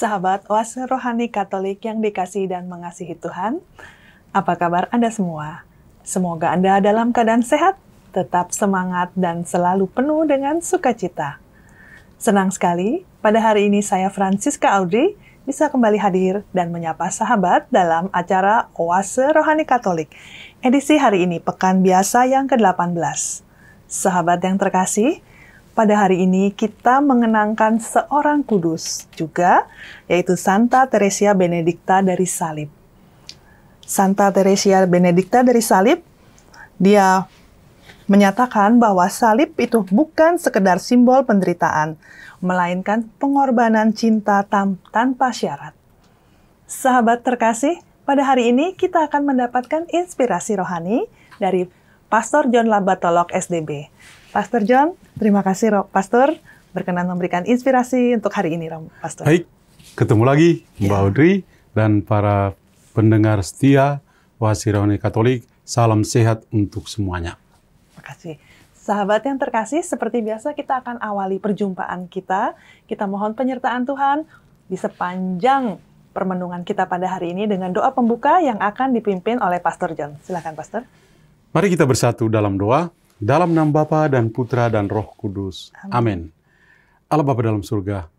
Sahabat Oase Rohani Katolik yang dikasihi dan mengasihi Tuhan, apa kabar Anda semua? Semoga Anda dalam keadaan sehat, tetap semangat, dan selalu penuh dengan sukacita. Senang sekali, pada hari ini saya Francisca Audrey bisa kembali hadir dan menyapa sahabat dalam acara Oase Rohani Katolik, edisi hari ini Pekan Biasa yang ke-18. Sahabat yang terkasih, pada hari ini kita mengenangkan seorang kudus juga, yaitu Santa Teresia Benedikta dari Salib. Santa Teresia Benedikta dari Salib, dia menyatakan bahwa salib itu bukan sekedar simbol penderitaan, melainkan pengorbanan cinta tanpa syarat. Sahabat terkasih, pada hari ini kita akan mendapatkan inspirasi rohani dari Pastor John Labatolok SDB. Pastor John, terima kasih Pastor berkenan memberikan inspirasi untuk hari ini, Pastor. Baik, ketemu lagi Mbak Audrey dan para pendengar setia Oase Rohani Katolik. Salam sehat untuk semuanya. Terima kasih. Sahabat yang terkasih, seperti biasa kita akan awali perjumpaan kita. Kita mohon penyertaan Tuhan di sepanjang permenungan kita pada hari ini dengan doa pembuka yang akan dipimpin oleh Pastor John. Silakan Pastor. Mari kita bersatu dalam doa. Dalam nama Bapa dan Putra dan Roh Kudus. Amin. Allah Bapa dalam surga,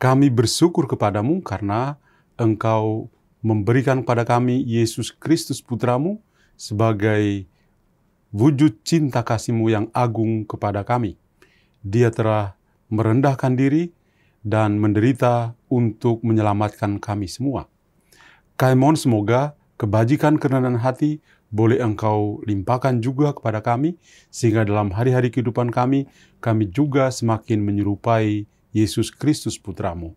kami bersyukur kepadamu karena Engkau memberikan kepada kami Yesus Kristus Putramu sebagai wujud cinta kasih-Mu yang agung kepada kami. Dia telah merendahkan diri dan menderita untuk menyelamatkan kami semua. Kami mohon semoga kebajikan kerendahan hati boleh Engkau limpahkan juga kepada kami, sehingga dalam hari-hari kehidupan kami juga semakin menyerupai Yesus Kristus Putramu.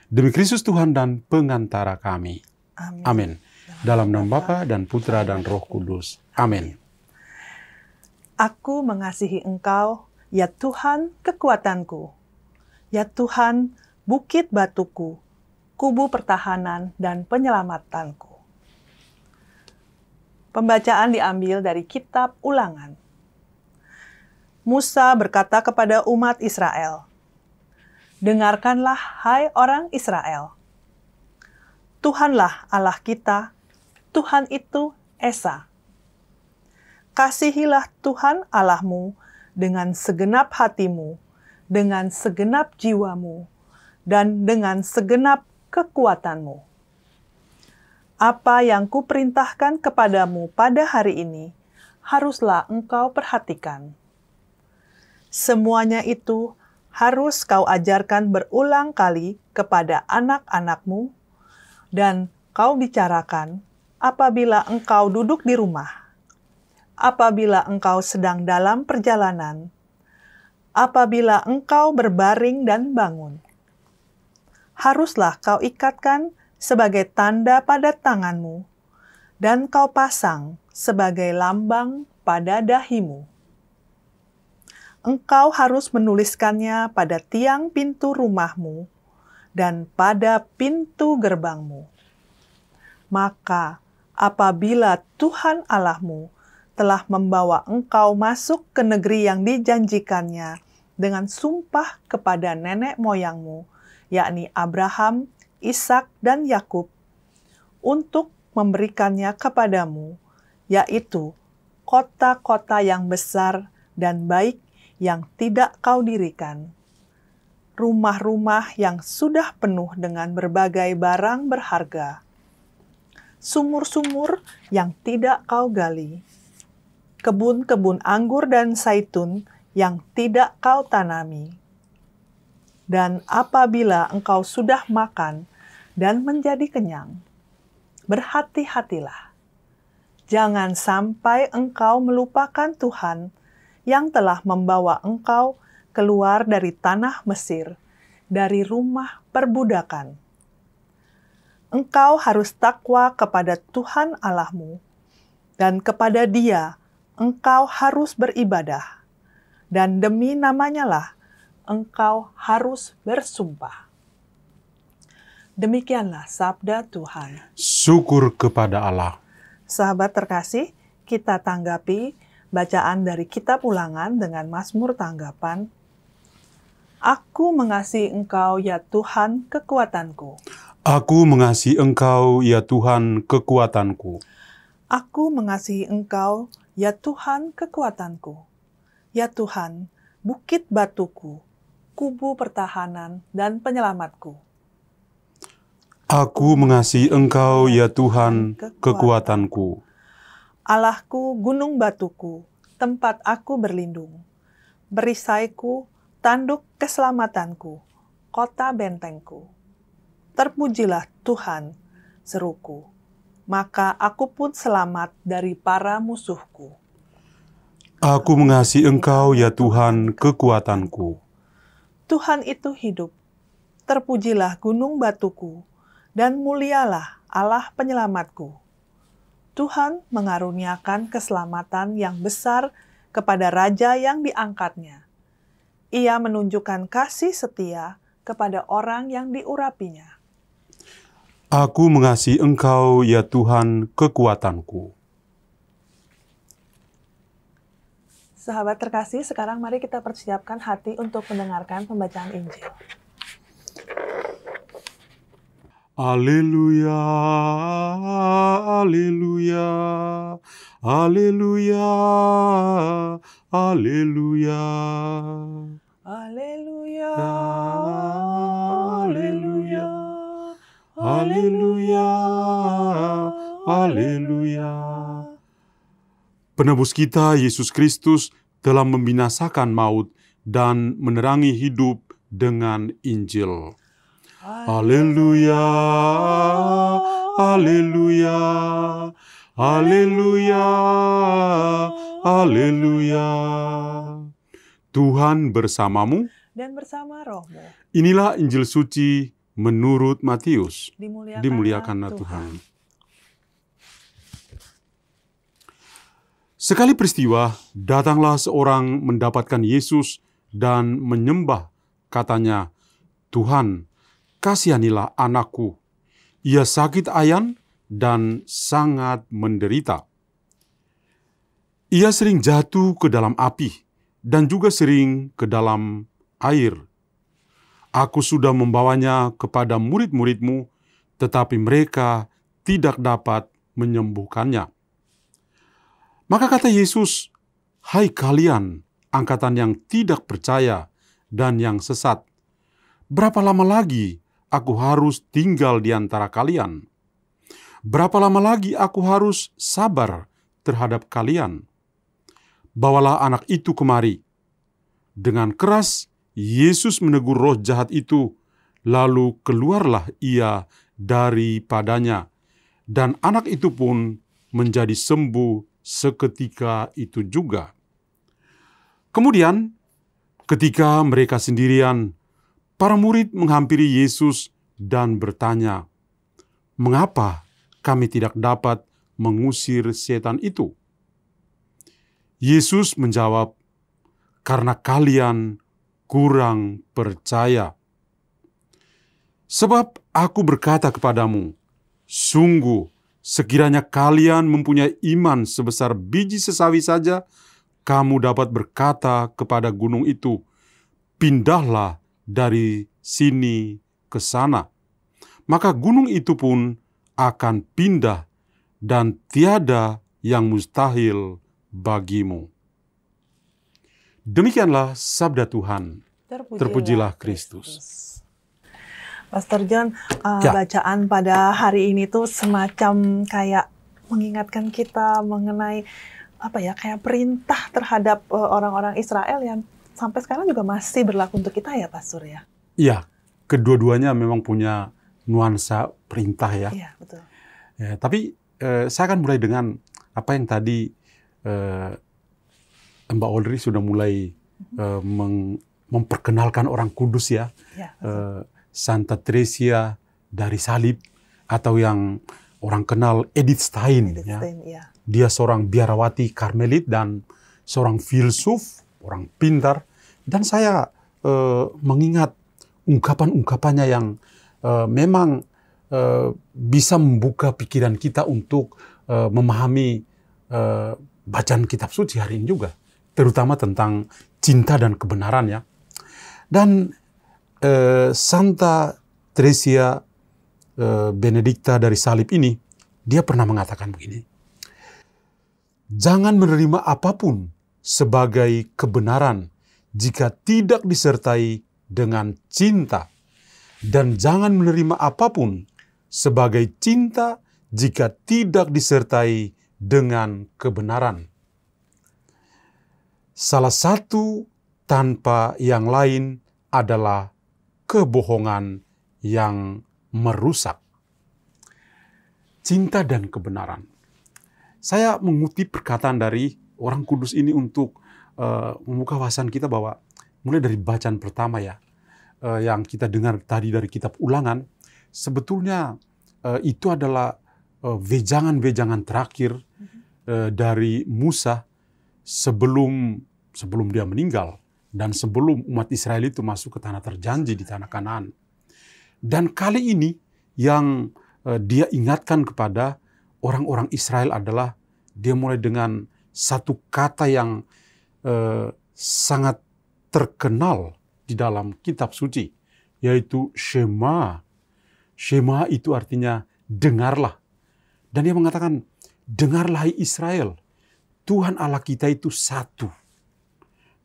Demi Kristus Tuhan dan pengantara kami. Amin. Amin. Dalam nama Bapa dan Putra dan Roh Kudus. Amin. Aku mengasihi Engkau, ya Tuhan kekuatanku. Ya Tuhan bukit batuku, kubu pertahanan dan penyelamatanku. Pembacaan diambil dari kitab Ulangan. Musa berkata kepada umat Israel, "Dengarkanlah, hai orang Israel. Tuhanlah Allah kita, Tuhan itu Esa. Kasihilah Tuhan Allahmu dengan segenap hatimu, dengan segenap jiwamu, dan dengan segenap kekuatanmu. Apa yang kuperintahkan kepadamu pada hari ini, haruslah engkau perhatikan. Semuanya itu harus kau ajarkan berulang kali kepada anak-anakmu, dan kau bicarakan apabila engkau duduk di rumah, apabila engkau sedang dalam perjalanan, apabila engkau berbaring dan bangun. Haruslah kau ikatkan sebagai tanda pada tanganmu, dan kau pasang sebagai lambang pada dahimu. Engkau harus menuliskannya pada tiang pintu rumahmu dan pada pintu gerbangmu. Maka apabila Tuhan Allahmu telah membawa engkau masuk ke negeri yang dijanjikannya dengan sumpah kepada nenek moyangmu, yakni Abraham, Ishak dan Yakub, untuk memberikannya kepadamu, yaitu kota-kota yang besar dan baik yang tidak kau dirikan, rumah-rumah yang sudah penuh dengan berbagai barang berharga, sumur-sumur yang tidak kau gali, kebun-kebun anggur dan zaitun yang tidak kau tanami. Dan apabila engkau sudah makan dan menjadi kenyang, berhati-hatilah. Jangan sampai engkau melupakan Tuhan yang telah membawa engkau keluar dari tanah Mesir, dari rumah perbudakan. Engkau harus takwa kepada Tuhan Allahmu, dan kepada Dia engkau harus beribadah, dan demi namanya lah engkau harus bersumpah." Demikianlah sabda Tuhan. Syukur kepada Allah. Sahabat terkasih, kita tanggapi bacaan dari kitab Ulangan dengan Mazmur tanggapan. Aku mengasihi Engkau, ya Tuhan, kekuatanku. Aku mengasihi Engkau, ya Tuhan, kekuatanku. Aku mengasihi Engkau, ya Tuhan, kekuatanku. Ya Tuhan, bukit batuku, kubu pertahanan dan penyelamatku. Aku mengasihi Engkau, ya Tuhan, kekuatanku. Allahku, gunung batuku, tempat aku berlindung. Berisaiku, tanduk keselamatanku, kota bentengku. Terpujilah Tuhan, seruku, maka aku pun selamat dari para musuhku. Aku mengasihi Engkau, ya Tuhan, kekuatanku. Tuhan itu hidup. Terpujilah gunung batuku, dan mulialah Allah penyelamatku. Tuhan mengaruniakan keselamatan yang besar kepada raja yang diangkatnya. Ia menunjukkan kasih setia kepada orang yang diurapinya. Aku mengasihi Engkau, ya Tuhan, kekuatanku. Sahabat terkasih, sekarang mari kita persiapkan hati untuk mendengarkan pembacaan Injil. Haleluya, haleluya, haleluya, haleluya. Haleluya, Haleluya, haleluya, haleluya. Penebus kita, Yesus Kristus, telah membinasakan maut dan menerangi hidup dengan Injil. Haleluya, haleluya, haleluya, haleluya. Tuhan bersamamu. dan bersama rohmu. Inilah Injil suci menurut Matius. Dimuliakanlah Dimuliakanlah Tuhan. Sekali peristiwa, datanglah seorang mendapatkan Yesus dan menyembah. Katanya, "Tuhan, kasihanilah anakku. Ia sakit ayan dan sangat menderita. Ia sering jatuh ke dalam api dan juga sering ke dalam air. Aku sudah membawanya kepada murid-murid-Mu, tetapi mereka tidak dapat menyembuhkannya." Maka kata Yesus, "Hai kalian, angkatan yang tidak percaya dan yang sesat, berapa lama lagi aku harus tinggal di antara kalian? Berapa lama lagi aku harus sabar terhadap kalian? Bawalah anak itu kemari." Dengan keras, Yesus menegur roh jahat itu, lalu keluarlah ia daripadanya, dan anak itu pun menjadi sembuh seketika itu juga. Kemudian, ketika mereka sendirian, para murid menghampiri Yesus dan bertanya, "Mengapa kami tidak dapat mengusir setan itu?" Yesus menjawab, "Karena kalian kurang percaya. Sebab aku berkata kepadamu, sungguh sekiranya kalian mempunyai iman sebesar biji sesawi saja, kamu dapat berkata kepada gunung itu, 'Pindahlah dari sini ke sana.' Maka gunung itu pun akan pindah, dan tiada yang mustahil bagimu." Demikianlah sabda Tuhan. Terpujilah Kristus. Pastor John, Ya. bacaan pada hari ini tuh semacam kayak mengingatkan kita mengenai kayak perintah terhadap orang-orang Israel yang sampai sekarang juga masih berlaku untuk kita ya, Pastor ya. Iya, kedua-duanya memang punya nuansa perintah ya. Iya, betul. Ya, tapi saya akan mulai dengan apa yang tadi Mbak Audrey sudah mulai memperkenalkan orang kudus ya. Ya, betul. Santa Teresia dari salib, atau yang orang kenal Edith Stein. Ya. Ya. Dia seorang biarawati Karmelit dan seorang filsuf, orang pintar. Dan saya mengingat ungkapan-ungkapannya yang memang bisa membuka pikiran kita untuk memahami bacaan kitab suci hari ini juga. Terutama tentang cinta dan kebenaran ya. Dan Santa Tresia Benedikta dari salib ini, dia pernah mengatakan begini, jangan menerima apapun sebagai kebenaran jika tidak disertai dengan cinta, dan jangan menerima apapun sebagai cinta jika tidak disertai dengan kebenaran. Salah satu tanpa yang lain adalah kebohongan yang merusak. Cinta dan kebenaran. Saya mengutip perkataan dari orang kudus ini untuk membuka wawasan kita bahwa mulai dari bacaan pertama yang kita dengar tadi dari kitab Ulangan, sebetulnya itu adalah wejangan-wejangan terakhir dari Musa sebelum dia meninggal dan sebelum umat Israel itu masuk ke tanah terjanji di tanah Kanaan. Dan kali ini yang dia ingatkan kepada orang-orang Israel adalah dia mulai dengan satu kata yang sangat terkenal di dalam kitab suci, yaitu Shema. Shema itu artinya dengarlah. Dan dia mengatakan, dengarlah hai Israel, Tuhan Allah kita itu satu.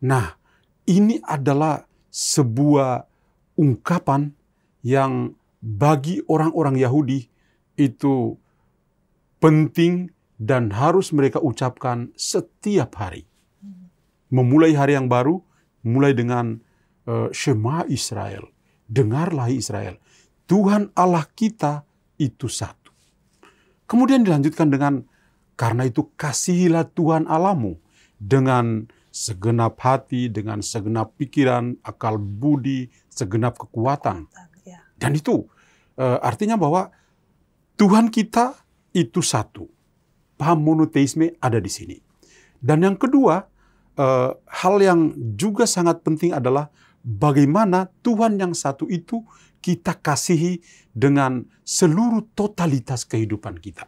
Nah, ini adalah sebuah ungkapan yang bagi orang-orang Yahudi itu penting dan harus mereka ucapkan setiap hari. Memulai hari yang baru, mulai dengan Shema Israel. Dengarlah Israel, Tuhan Allah kita itu satu. Kemudian dilanjutkan dengan, karena itu kasihilah Tuhan Allahmu dengan segenap hati, dengan segenap pikiran, akal budi, segenap kekuatan. Dan itu artinya bahwa Tuhan kita itu satu. Paham monoteisme ada di sini. Dan yang kedua, hal yang juga sangat penting adalah bagaimana Tuhan yang satu itu kita kasihi dengan seluruh totalitas kehidupan kita.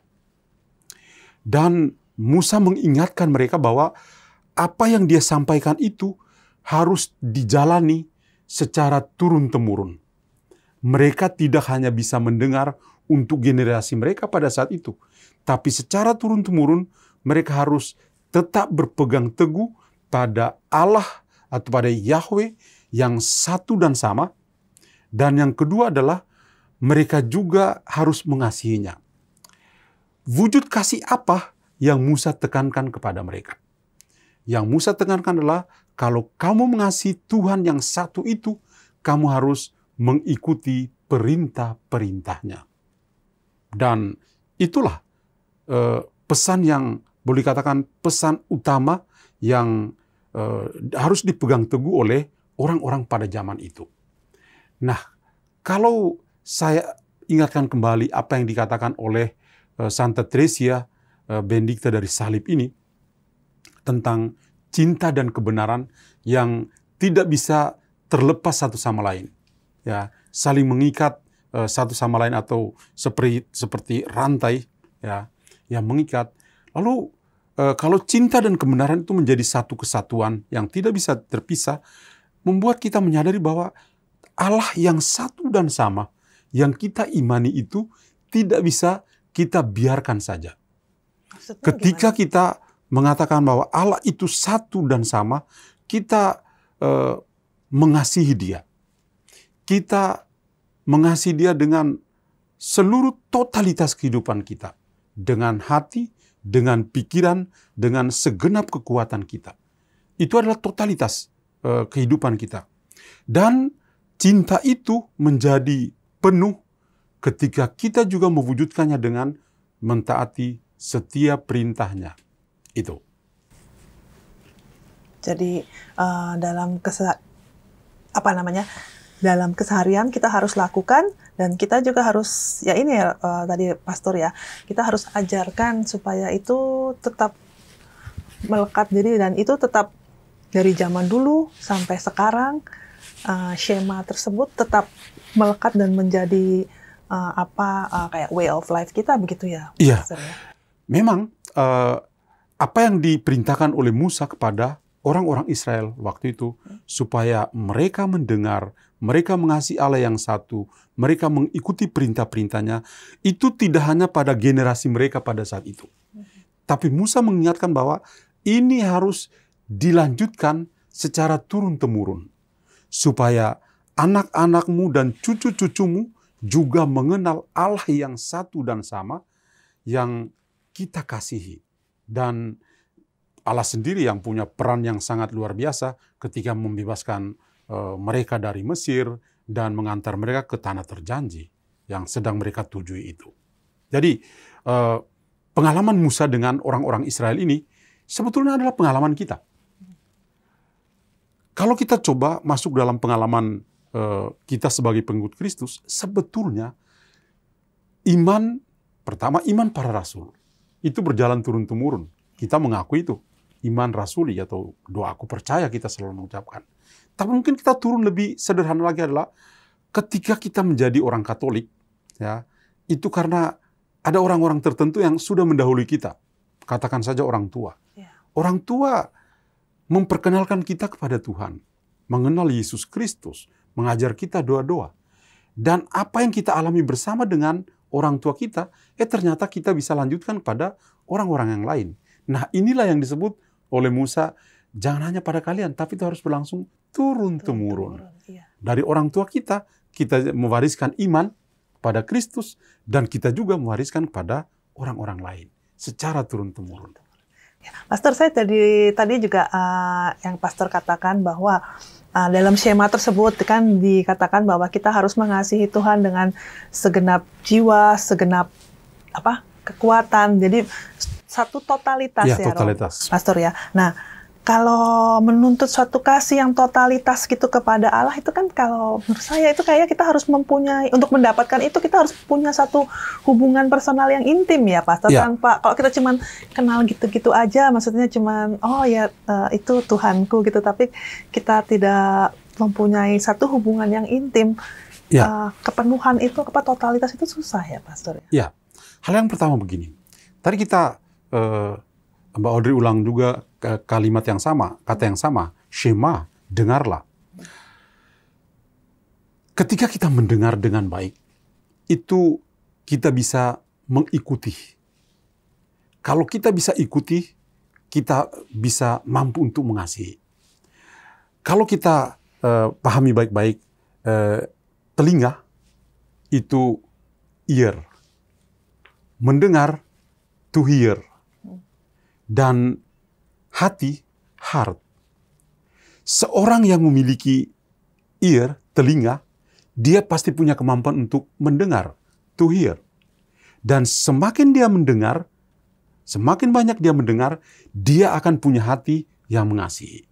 Dan Musa mengingatkan mereka bahwa apa yang dia sampaikan itu harus dijalani secara turun-temurun. Mereka tidak hanya bisa mendengar untuk generasi mereka pada saat itu, tapi secara turun-temurun mereka harus tetap berpegang teguh pada Allah atau pada Yahweh yang satu dan sama. Dan yang kedua adalah mereka juga harus mengasihinya. Wujud kasih apa yang Musa tekankan kepada mereka? Yang Musa tekankan adalah kalau kamu mengasihi Tuhan yang satu itu, kamu harus mengikuti perintah-perintahnya. Dan itulah pesan yang boleh dikatakan pesan utama yang harus dipegang teguh oleh orang-orang pada zaman itu. Nah, kalau saya ingatkan kembali apa yang dikatakan oleh Santa Tresia Benedikta dari salib ini tentang cinta dan kebenaran yang tidak bisa terlepas satu sama lain. Ya, saling mengikat satu sama lain atau seperti rantai ya yang mengikat. Lalu kalau cinta dan kebenaran itu menjadi satu kesatuan yang tidak bisa terpisah, membuat kita menyadari bahwa Allah yang satu dan sama yang kita imani itu tidak bisa kita biarkan saja. Maksudnya ketika gimana? Kita mengatakan bahwa Allah itu satu dan sama, kita mengasihi Dia. Kita mengasihi Dia dengan seluruh totalitas kehidupan kita. Dengan hati, dengan pikiran, dengan segenap kekuatan kita. Itu adalah totalitas kehidupan kita. Dan cinta itu menjadi penuh ketika kita juga mewujudkannya dengan mentaati setiap perintahnya. Itu. Jadi dalam dalam keseharian kita harus lakukan, dan kita juga harus tadi pastor ya, kita harus ajarkan supaya itu tetap melekat diri, dan itu tetap dari zaman dulu sampai sekarang Shema tersebut tetap melekat dan menjadi kayak way of life kita begitu ya. Iya. Memang apa yang diperintahkan oleh Musa kepada orang-orang Israel waktu itu supaya mereka mendengar, mereka mengasihi Allah yang satu, mereka mengikuti perintah-perintahnya, itu tidak hanya pada generasi mereka pada saat itu. Tapi Musa mengingatkan bahwa ini harus dilanjutkan secara turun-temurun. Supaya anak-anakmu dan cucu-cucumu juga mengenal Allah yang satu dan sama yang kita kasihi. Dan Allah sendiri yang punya peran yang sangat luar biasa ketika membebaskan mereka dari Mesir dan mengantar mereka ke tanah terjanji yang sedang mereka tuju itu. Jadi pengalaman Musa dengan orang-orang Israel ini sebetulnya adalah pengalaman kita. Kalau kita coba masuk dalam pengalaman kita sebagai pengikut Kristus, sebetulnya iman, pertama iman para rasul, itu berjalan turun-temurun. Kita mengakui itu, iman rasuli atau doa aku percaya kita selalu mengucapkan. Tapi mungkin kita turun lebih sederhana lagi adalah ketika kita menjadi orang Katolik, ya, itu karena ada orang-orang tertentu yang sudah mendahului kita. Katakan saja orang tua. Orang tua memperkenalkan kita kepada Tuhan, mengenal Yesus Kristus, mengajar kita doa-doa. Dan apa yang kita alami bersama dengan orang tua kita, ternyata kita bisa lanjutkan pada orang-orang yang lain. Nah, inilah yang disebut oleh Musa, jangan hanya pada kalian, tapi itu harus berlangsung turun-temurun. Dari orang tua kita mewariskan iman pada Kristus, dan kita juga mewariskan pada orang-orang lain secara turun-temurun. Pastor, saya tadi juga yang Pastor katakan bahwa dalam skema tersebut kan dikatakan bahwa kita harus mengasihi Tuhan dengan segenap jiwa, segenap kekuatan. Jadi satu totalitas ya, totalitas. Pastor ya. Nah, kalau menuntut suatu kasih yang totalitas gitu kepada Allah itu kan kalau menurut saya itu kayak kita harus mempunyai, untuk mendapatkan itu kita harus punya satu hubungan personal yang intim ya Pastor. Tanpa, kalau kita cuman kenal gitu-gitu aja, maksudnya cuman itu Tuhanku gitu, tapi kita tidak mempunyai satu hubungan yang intim, kepenuhan itu, totalitas itu susah ya Pastor. Ya, hal yang pertama begini, tadi kita Mbak Audrey ulang juga kalimat yang sama, kata yang sama, Shema, dengarlah. Ketika kita mendengar dengan baik, itu kita bisa mengikuti. Kalau kita bisa ikuti, kita bisa mampu untuk mengasihi. Kalau kita pahami baik-baik, telinga itu ear, mendengar to hear, dan hati, heart. Seorang yang memiliki ear, telinga, dia pasti punya kemampuan untuk mendengar, to hear. Dan semakin dia mendengar, semakin banyak dia mendengar, dia akan punya hati yang mengasihi.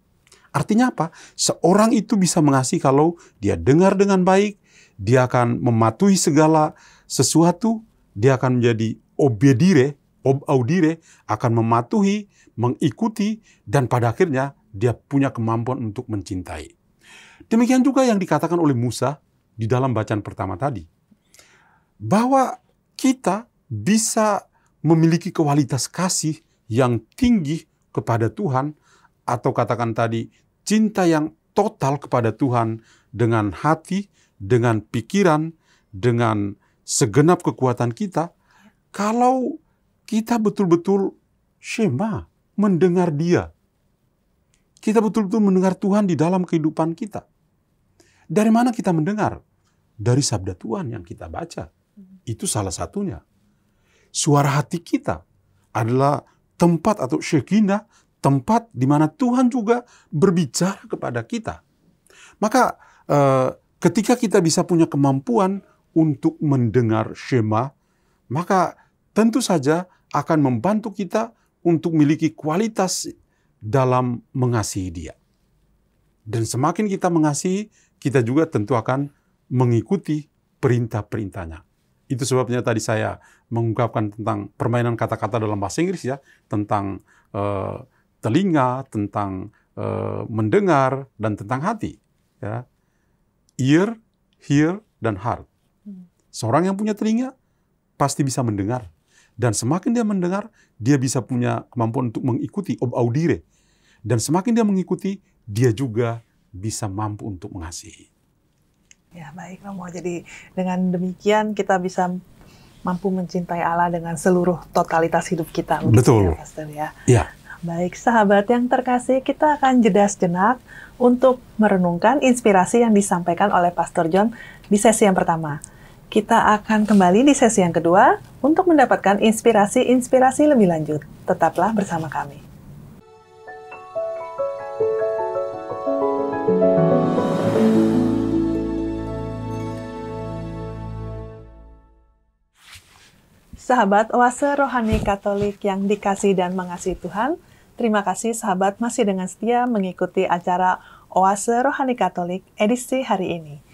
Artinya apa? Seorang itu bisa mengasihi kalau dia dengar dengan baik, dia akan mematuhi segala sesuatu, dia akan menjadi obedire, audire, akan mematuhi, mengikuti, dan pada akhirnya dia punya kemampuan untuk mencintai. Demikian juga yang dikatakan oleh Musa di dalam bacaan pertama tadi. Bahwa kita bisa memiliki kualitas kasih yang tinggi kepada Tuhan, atau katakan tadi, cinta yang total kepada Tuhan dengan hati, dengan pikiran, dengan segenap kekuatan kita, kalau kita betul-betul Shema, mendengar Dia. Kita betul-betul mendengar Tuhan di dalam kehidupan kita. Dari mana kita mendengar? Dari sabda Tuhan yang kita baca. Itu salah satunya. Suara hati kita adalah tempat atau Shekinah, tempat di mana Tuhan juga berbicara kepada kita. Maka ketika kita bisa punya kemampuan untuk mendengar Shema, maka tentu saja akan membantu kita untuk memiliki kualitas dalam mengasihi Dia. Dan semakin kita mengasihi, kita juga tentu akan mengikuti perintah-perintahnya. Itu sebabnya tadi saya mengungkapkan tentang permainan kata-kata dalam bahasa Inggris ya, tentang telinga, tentang mendengar, dan tentang hati. Ya. Ear, hear, dan heart. Seorang yang punya telinga pasti bisa mendengar. Dan semakin dia mendengar, dia bisa punya kemampuan untuk mengikuti, audire. Dan semakin dia mengikuti, dia juga bisa mampu untuk mengasihi. Ya, baik Romo. Jadi dengan demikian kita bisa mampu mencintai Allah dengan seluruh totalitas hidup kita. Betul. Ya, Pastor, ya. Ya. Baik, sahabat yang terkasih, kita akan jeda sejenak untuk merenungkan inspirasi yang disampaikan oleh Pastor John di sesi yang pertama. Kita akan kembali di sesi yang kedua untuk mendapatkan inspirasi-inspirasi lebih lanjut. Tetaplah bersama kami. Sahabat Oase Rohani Katolik yang dikasihi dan mengasihi Tuhan, terima kasih sahabat masih dengan setia mengikuti acara Oase Rohani Katolik edisi hari ini.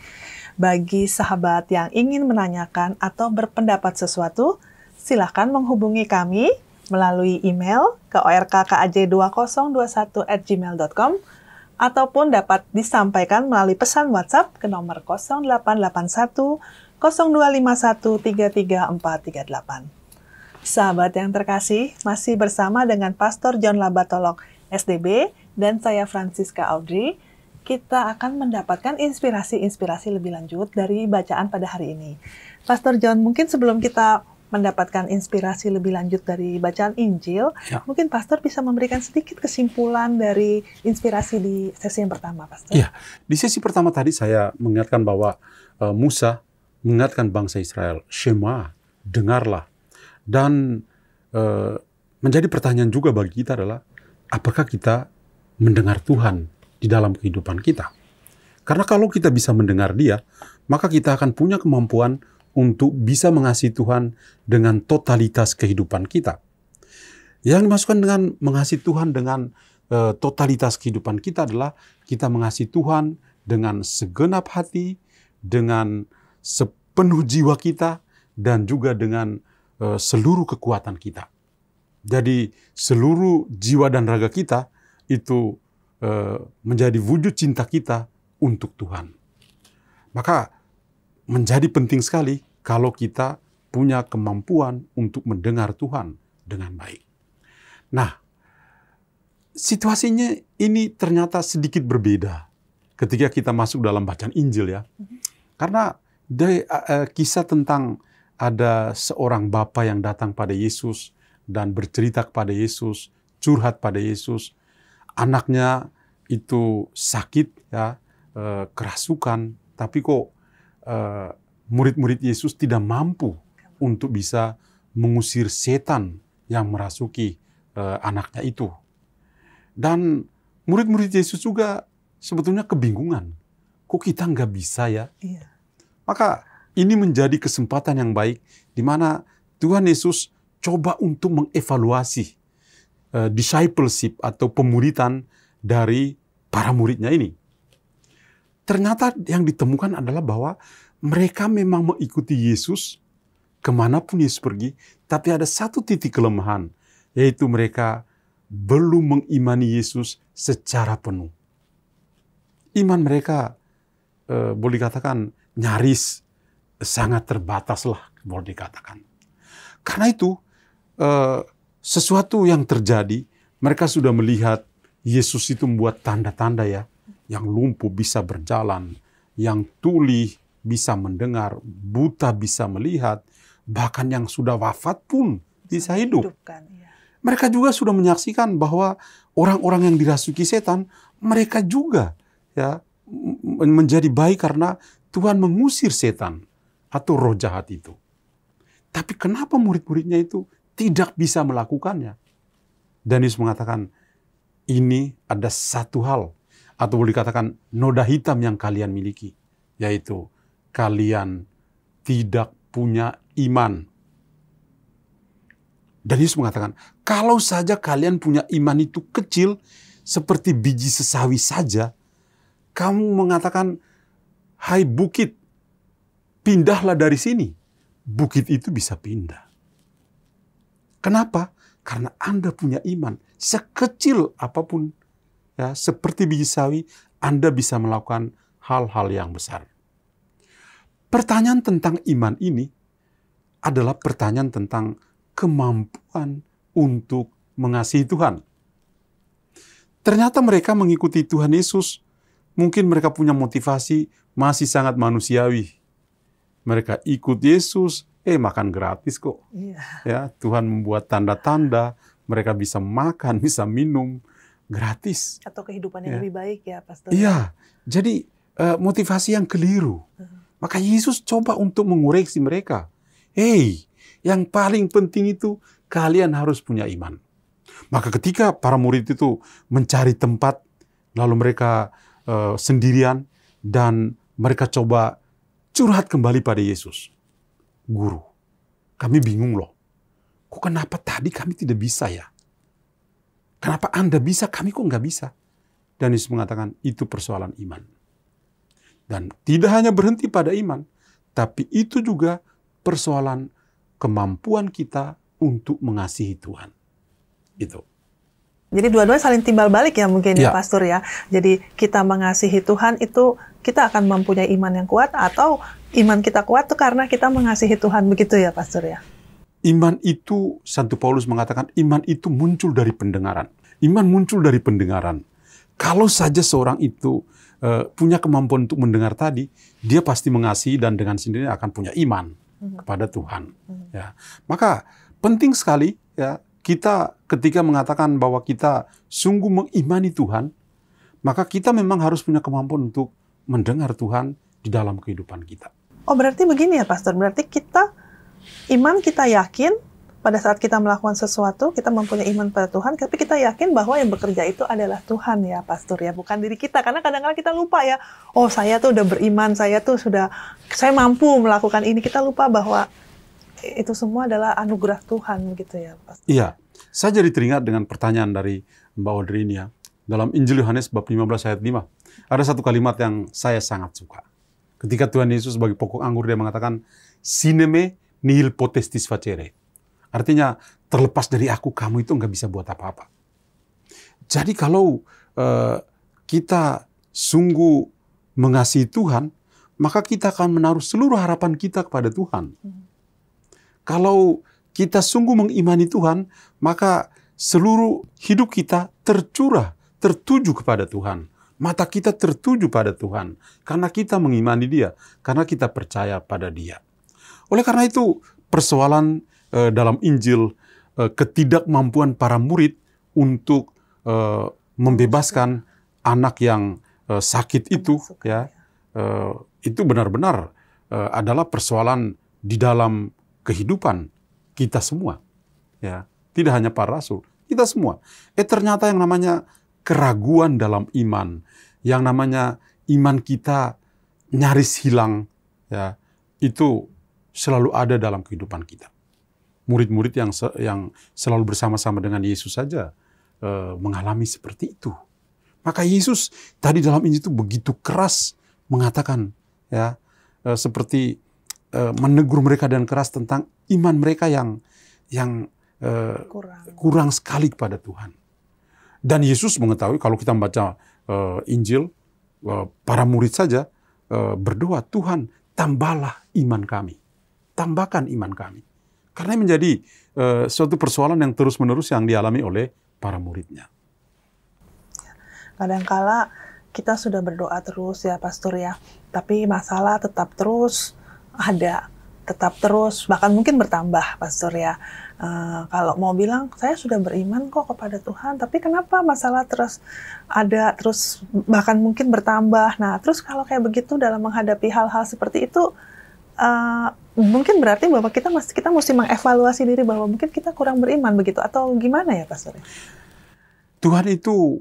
Bagi sahabat yang ingin menanyakan atau berpendapat sesuatu, silakan menghubungi kami melalui email ke orkkaj2021@gmail.com ataupun dapat disampaikan melalui pesan WhatsApp ke nomor 0881 0251 33438. Sahabat yang terkasih, masih bersama dengan Pastor John Labatolok, SDB, dan saya Francisca Audrey. Kita akan mendapatkan inspirasi-inspirasi lebih lanjut dari bacaan pada hari ini. Pastor John, mungkin sebelum kita mendapatkan inspirasi lebih lanjut dari bacaan Injil, mungkin Pastor bisa memberikan sedikit kesimpulan dari inspirasi di sesi yang pertama, Pastor. Ya, di sesi pertama tadi saya mengingatkan bahwa Musa mengingatkan bangsa Israel, Shema, dengarlah. Dan menjadi pertanyaan juga bagi kita adalah, apakah kita mendengar Tuhan di dalam kehidupan kita? Karena kalau kita bisa mendengar Dia, maka kita akan punya kemampuan untuk bisa mengasihi Tuhan dengan totalitas kehidupan kita. Yang dimaksudkan dengan mengasihi Tuhan dengan totalitas kehidupan kita adalah kita mengasihi Tuhan dengan segenap hati, dengan sepenuh jiwa kita, dan juga dengan seluruh kekuatan kita. Jadi seluruh jiwa dan raga kita itu menjadi wujud cinta kita untuk Tuhan. Maka menjadi penting sekali kalau kita punya kemampuan untuk mendengar Tuhan dengan baik. Nah, situasinya ini ternyata sedikit berbeda ketika kita masuk dalam bacaan Injil ya. Karena kisah tentang ada seorang bapa yang datang pada Yesus dan bercerita kepada Yesus, curhat pada Yesus. Anaknya itu sakit ya, kerasukan, tapi kok murid-murid Yesus tidak mampu untuk bisa mengusir setan yang merasuki anaknya itu. Dan murid-murid Yesus juga sebetulnya kebingungan. Kok kita nggak bisa ya? Iya. Maka ini menjadi kesempatan yang baik di mana Tuhan Yesus coba untuk mengevaluasi discipleship atau pemuridan dari para muridnya ini. Ternyata yang ditemukan adalah bahwa mereka memang mengikuti Yesus kemanapun Yesus pergi, tapi ada satu titik kelemahan, yaitu mereka belum mengimani Yesus secara penuh. Iman mereka boleh dikatakan nyaris sangat terbatas lah, boleh dikatakan. Karena itu, sesuatu yang terjadi, mereka sudah melihat Yesus itu membuat tanda-tanda ya, yang lumpuh bisa berjalan, yang tuli bisa mendengar, buta bisa melihat, bahkan yang sudah wafat pun bisa hidup. Mereka juga sudah menyaksikan bahwa orang-orang yang dirasuki setan, mereka juga ya menjadi baik karena Tuhan mengusir setan atau roh jahat itu. Tapi kenapa murid-muridnya itu tidak bisa melakukannya? Dan Yesus mengatakan, ini ada satu hal, atau boleh dikatakan noda hitam yang kalian miliki, yaitu kalian tidak punya iman. Dan Yesus mengatakan, kalau saja kalian punya iman itu kecil, seperti biji sesawi saja, kamu mengatakan, hai bukit, pindahlah dari sini. Bukit itu bisa pindah. Kenapa? Karena Anda punya iman. Sekecil apapun, ya, seperti biji sawi, Anda bisa melakukan hal-hal yang besar. Pertanyaan tentang iman ini adalah pertanyaan tentang kemampuan untuk mengasihi Tuhan. Ternyata mereka mengikuti Tuhan Yesus. Mungkin mereka punya motivasi masih sangat manusiawi. Mereka ikut Yesus, makan gratis kok. Iya. Ya, Tuhan membuat tanda-tanda, mereka bisa makan, bisa minum gratis. Atau kehidupan yang lebih baik ya, Pastor. Iya, jadi motivasi yang keliru. Maka Yesus coba untuk mengoreksi mereka. Yang paling penting itu kalian harus punya iman. Maka ketika para murid itu mencari tempat, lalu mereka sendirian, dan mereka coba curhat kembali pada Yesus. Guru, kami bingung loh. Kok kenapa tadi kami tidak bisa ya? Kenapa Anda bisa, kami kok nggak bisa? Dan Yesus mengatakan, itu persoalan iman. Dan tidak hanya berhenti pada iman, tapi itu juga persoalan kemampuan kita untuk mengasihi Tuhan. Itu. Jadi dua-duanya saling timbal balik ya mungkin ya Pastor ya. Jadi kita mengasihi Tuhan itu kita akan mempunyai iman yang kuat, atau iman kita kuat itu karena kita mengasihi Tuhan, begitu ya Pastor ya. Iman itu, Santo Paulus mengatakan, iman itu muncul dari pendengaran. Iman muncul dari pendengaran. Kalau saja seorang itu punya kemampuan untuk mendengar tadi, dia pasti mengasihi dan dengan sendirinya akan punya iman kepada Tuhan. Ya. Maka penting sekali ya, kita ketika mengatakan bahwa kita sungguh mengimani Tuhan, maka kita memang harus punya kemampuan untuk mendengar Tuhan di dalam kehidupan kita. Oh, berarti begini ya Pastor, berarti iman kita yakin pada saat kita melakukan sesuatu, kita mempunyai iman pada Tuhan, tapi kita yakin bahwa yang bekerja itu adalah Tuhan ya Pastor ya, bukan diri kita. Karena kadang-kadang kita lupa ya, oh saya tuh udah beriman, saya mampu melakukan ini. Kita lupa bahwa itu semua adalah anugerah Tuhan gitu ya Pastor. Iya, saya jadi teringat dengan pertanyaan dari Mbak Audrey ini ya. Dalam Injil Yohanes bab 15 ayat 5, ada satu kalimat yang saya sangat suka. Ketika Tuhan Yesus sebagai pokok anggur, dia mengatakan, "Sine me nihil potestis facere." Artinya, terlepas dari aku, kamu itu nggak bisa buat apa-apa. Jadi kalau kita sungguh mengasihi Tuhan, maka kita akan menaruh seluruh harapan kita kepada Tuhan. Kalau kita sungguh mengimani Tuhan, maka seluruh hidup kita tertuju kepada Tuhan. Mata kita tertuju pada Tuhan. Karena kita mengimani Dia. Karena kita percaya pada Dia. Oleh karena itu, persoalan dalam Injil, ketidakmampuan para murid untuk membebaskan anak yang sakit itu, itu benar-benar adalah persoalan di dalam kehidupan kita semua. Ya, tidak hanya para rasul, kita semua. Ternyata yang namanya keraguan dalam iman, yang namanya iman kita nyaris hilang, ya, itu selalu ada dalam kehidupan kita. Murid-murid yang selalu bersama-sama dengan Yesus saja mengalami seperti itu. Maka Yesus tadi dalam Injil itu begitu keras mengatakan, ya, seperti menegur mereka dan keras tentang iman mereka yang kurang sekali kepada Tuhan. Dan Yesus mengetahui, kalau kita membaca Injil, para murid saja berdoa, Tuhan tambahlah iman kami, tambahkan iman kami. Karena menjadi suatu persoalan yang terus-menerus yang dialami oleh para muridnya. Kadangkala kita sudah berdoa terus ya Pastor ya, tapi masalah tetap terus ada, tetap terus, bahkan mungkin bertambah Pastor ya. Kalau mau bilang, saya sudah beriman kok kepada Tuhan, tapi kenapa masalah terus ada, terus bahkan mungkin bertambah. Nah, terus kalau kayak begitu dalam menghadapi hal-hal seperti itu, mungkin berarti bahwa kita mesti mengevaluasi diri bahwa mungkin kita kurang beriman begitu, atau gimana ya Pastor? Tuhan itu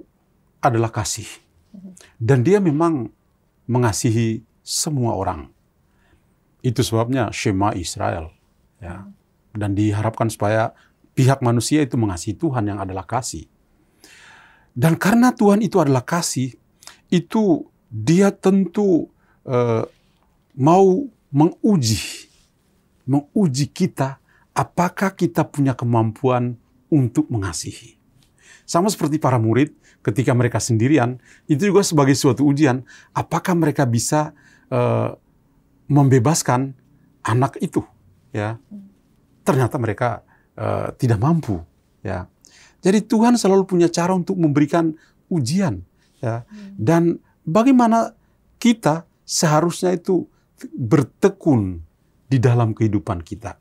adalah kasih. Dan Dia memang mengasihi semua orang. Itu sebabnya Shema Israel. Ya. Dan diharapkan supaya pihak manusia itu mengasihi Tuhan yang adalah kasih. Dan karena Tuhan itu adalah kasih, itu Dia tentu mau menguji kita, apakah kita punya kemampuan untuk mengasihi. Sama seperti para murid, ketika mereka sendirian, itu juga sebagai suatu ujian, apakah mereka bisa membebaskan anak itu. Ya, ternyata mereka tidak mampu. Ya, jadi Tuhan selalu punya cara untuk memberikan ujian, ya. Dan bagaimana kita seharusnya itu bertekun di dalam kehidupan kita.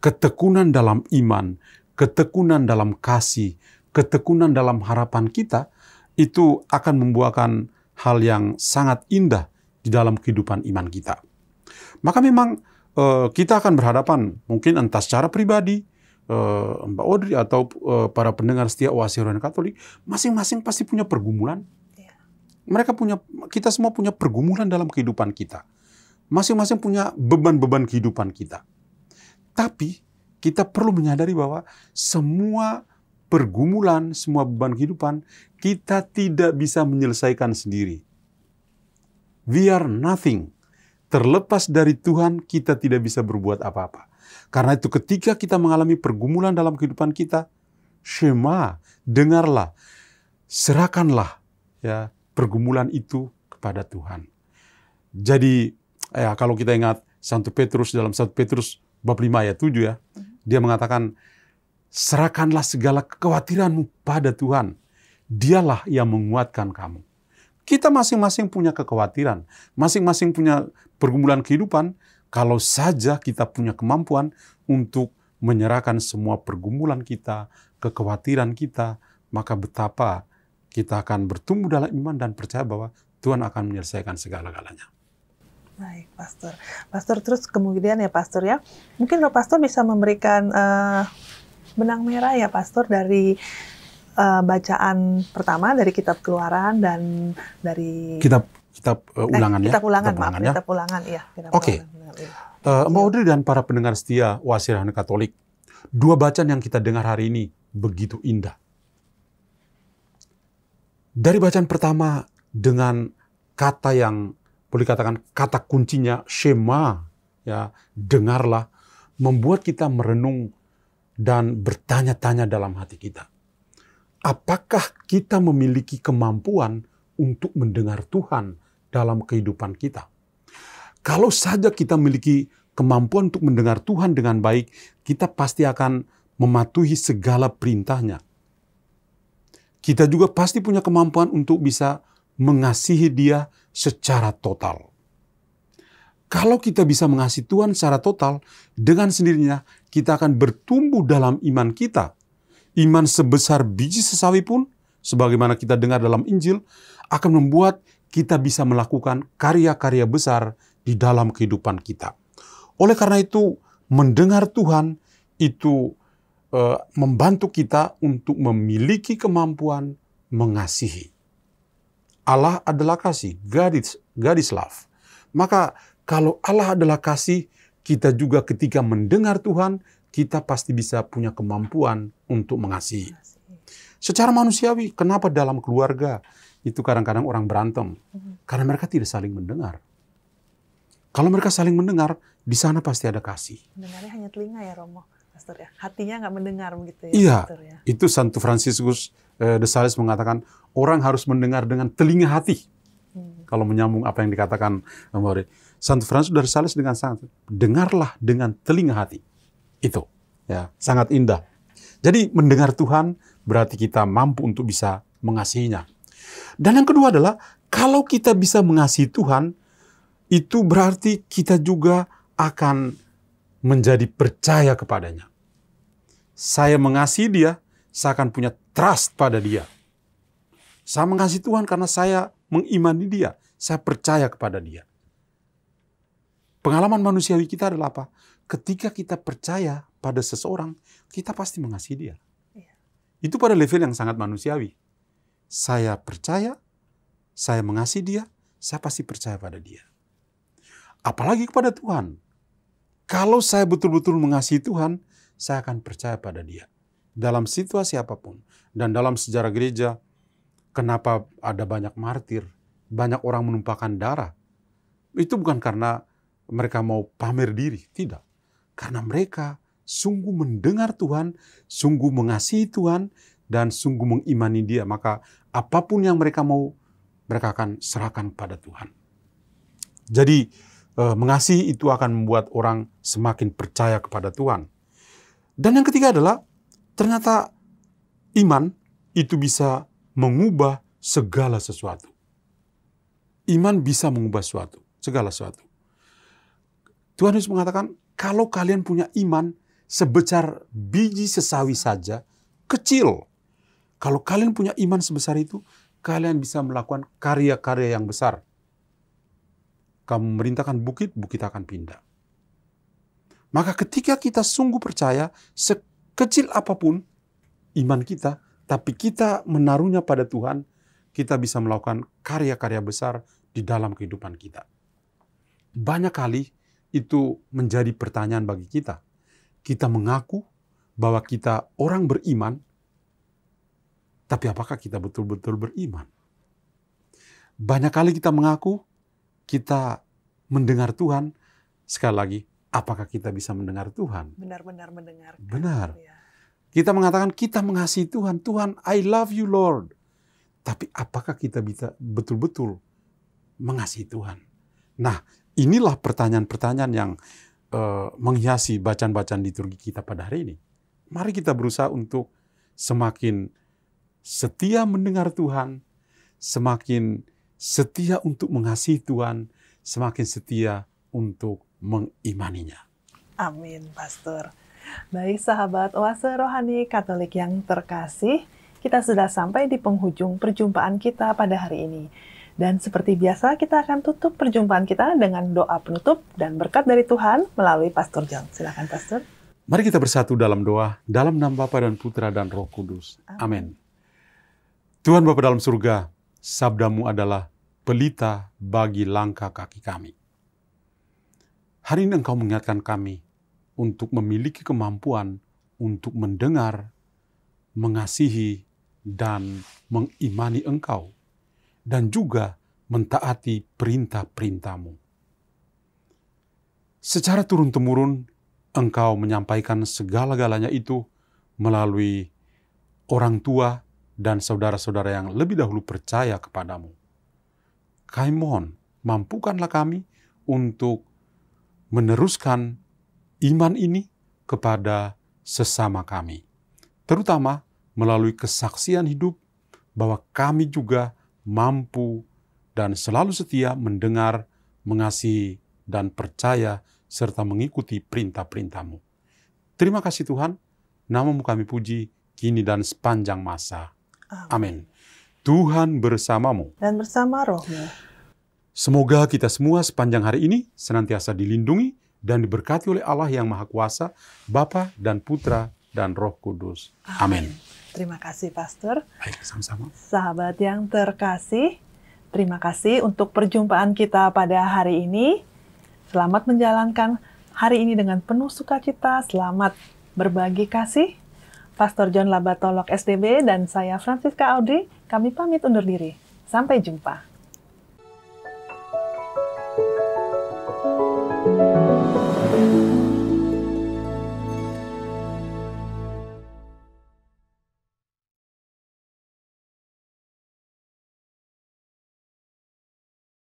Ketekunan dalam iman, ketekunan dalam kasih, ketekunan dalam harapan kita, itu akan membuahkan hal yang sangat indah di dalam kehidupan iman kita. Maka memang kita akan berhadapan mungkin entah secara pribadi, Mbak Audrey atau para pendengar setia Oasis Harian Katolik, masing-masing pasti punya pergumulan. Kita semua punya pergumulan dalam kehidupan kita. Masing-masing punya beban-beban kehidupan kita. Tapi kita perlu menyadari bahwa semua pergumulan, semua beban kehidupan, kita tidak bisa menyelesaikan sendiri. We are nothing. Terlepas dari Tuhan, kita tidak bisa berbuat apa-apa. Karena itu ketika kita mengalami pergumulan dalam kehidupan kita, Shema, dengarlah, serahkanlah ya pergumulan itu kepada Tuhan. Jadi ya, kalau kita ingat Santo Petrus dalam 1 Petrus bab 5 ayat 7 ya, dia mengatakan, serahkanlah segala kekhawatiranmu pada Tuhan. Dialah yang menguatkan kamu. Kita masing-masing punya kekhawatiran, masing-masing punya pergumulan kehidupan, kalau saja kita punya kemampuan untuk menyerahkan semua pergumulan kita, kekhawatiran kita, maka betapa kita akan bertumbuh dalam iman dan percaya bahwa Tuhan akan menyelesaikan segala-galanya. Baik, Pastor. Pastor, terus kemudian ya, Pastor ya, mungkin Pastor bisa memberikan benang merah ya, Pastor, dari bacaan pertama dari kitab Keluaran dan dari kitab ulangan ya. Kitab ulangan ya. Oke. Mbak Audrey dan para pendengar setia Oasis Harian Katolik, dua bacaan yang kita dengar hari ini begitu indah. Dari bacaan pertama dengan kata yang boleh katakan kata kuncinya Shema, ya, dengarlah, membuat kita merenung dan bertanya-tanya dalam hati kita. Apakah kita memiliki kemampuan untuk mendengar Tuhan dalam kehidupan kita? Kalau saja kita memiliki kemampuan untuk mendengar Tuhan dengan baik, kita pasti akan mematuhi segala perintahnya. Kita juga pasti punya kemampuan untuk bisa mengasihi Dia secara total. Kalau kita bisa mengasihi Tuhan secara total, dengan sendirinya kita akan bertumbuh dalam iman kita. Iman sebesar biji sesawi pun, sebagaimana kita dengar dalam Injil, akan membuat kita bisa melakukan karya-karya besar di dalam kehidupan kita. Oleh karena itu, mendengar Tuhan itu membantu kita untuk memiliki kemampuan mengasihi. Allah adalah kasih, God is love. Maka kalau Allah adalah kasih, kita juga ketika mendengar Tuhan, kita pasti bisa punya kemampuan untuk mengasihi. Secara manusiawi, kenapa dalam keluarga itu kadang-kadang orang berantem? Karena mereka tidak saling mendengar. Kalau mereka saling mendengar, di sana pasti ada kasih. Mendengarnya hanya telinga ya, Romo, Pastor ya. Hatinya nggak mendengar begitu ya, iya, Pastor ya. Itu Santo Fransiskus de Sales mengatakan, orang harus mendengar dengan telinga hati. Kalau menyambung apa yang dikatakan Santo Fransiskus de Sales dengan sangat, dengarlah dengan telinga hati. Itu ya sangat indah. Jadi mendengar Tuhan berarti kita mampu untuk bisa mengasihinya. Dan yang kedua adalah kalau kita bisa mengasihi Tuhan, itu berarti kita juga akan menjadi percaya kepadanya. Saya mengasihi Dia, saya akan punya trust pada Dia. Saya mengasihi Tuhan karena saya mengimani Dia, saya percaya kepada Dia. Pengalaman manusiawi kita adalah apa? Ketika kita percaya pada seseorang, kita pasti mengasihi dia. Itu pada level yang sangat manusiawi. Saya percaya, saya mengasihi dia, saya pasti percaya pada dia. Apalagi kepada Tuhan. Kalau saya betul-betul mengasihi Tuhan, saya akan percaya pada dia. Dalam situasi apapun. Dan dalam sejarah gereja, kenapa ada banyak martir, banyak orang menumpahkan darah. Itu bukan karena mereka mau pamer diri, tidak. Karena mereka sungguh mendengar Tuhan, sungguh mengasihi Tuhan, dan sungguh mengimani Dia. Maka apapun yang mereka mau, mereka akan serahkan pada Tuhan. Jadi mengasihi itu akan membuat orang semakin percaya kepada Tuhan. Dan yang ketiga adalah, ternyata iman itu bisa mengubah segala sesuatu. Iman bisa mengubah segala sesuatu. Tuhan Yesus mengatakan, kalau kalian punya iman sebesar biji sesawi saja, kecil. Kalau kalian punya iman sebesar itu, kalian bisa melakukan karya-karya yang besar. Kamu memerintahkan bukit, bukit akan pindah. Maka ketika kita sungguh percaya, sekecil apapun iman kita, tapi kita menaruhnya pada Tuhan, kita bisa melakukan karya-karya besar di dalam kehidupan kita. Banyak kali itu menjadi pertanyaan bagi kita. Kita mengaku bahwa kita orang beriman, tapi apakah kita betul-betul beriman? Banyak kali kita mengaku, kita mendengar Tuhan, sekali lagi, apakah kita bisa mendengar Tuhan? Benar-benar mendengar. Benar. Ya. Kita mengatakan kita mengasihi Tuhan. Tuhan, I love you Lord. Tapi apakah kita bisa betul-betul mengasihi Tuhan? Nah, inilah pertanyaan-pertanyaan yang menghiasi bacaan-bacaan liturgi kita pada hari ini. Mari kita berusaha untuk semakin setia mendengar Tuhan, semakin setia untuk mengasihi Tuhan, semakin setia untuk mengimaninya. Amin, Pastor. Baik sahabat Oase Rohani Katolik yang terkasih, kita sudah sampai di penghujung perjumpaan kita pada hari ini. Dan seperti biasa kita akan tutup perjumpaan kita dengan doa penutup dan berkat dari Tuhan melalui Pastor John. Silakan Pastor. Mari kita bersatu dalam doa, dalam nama Bapa dan Putra dan Roh Kudus. Amin. Tuhan Bapa dalam surga, sabdamu adalah pelita bagi langkah kaki kami. Hari ini Engkau mengingatkan kami untuk memiliki kemampuan untuk mendengar, mengasihi, dan mengimani Engkau, dan juga mentaati perintah-perintah-Mu. Secara turun-temurun, Engkau menyampaikan segala-galanya itu melalui orang tua dan saudara-saudara yang lebih dahulu percaya kepadamu. Kami mohon, mampukanlah kami untuk meneruskan iman ini kepada sesama kami, terutama melalui kesaksian hidup bahwa kami juga mampu dan selalu setia mendengar, mengasihi, dan percaya serta mengikuti perintah-perintah-Mu. Terima kasih Tuhan, nama-Mu kami puji, kini dan sepanjang masa. Amin. Tuhan bersamamu. Dan bersama rohmu. Semoga kita semua sepanjang hari ini senantiasa dilindungi dan diberkati oleh Allah yang Maha Kuasa, Bapa dan Putra dan Roh Kudus. Amin. Terima kasih Pastor. Baik, sama-sama. Sahabat yang terkasih, terima kasih untuk perjumpaan kita pada hari ini. Selamat menjalankan hari ini dengan penuh sukacita. Selamat berbagi kasih. Pastor John Labatolok SDB dan saya Francisca Audrey, kami pamit undur diri. Sampai jumpa.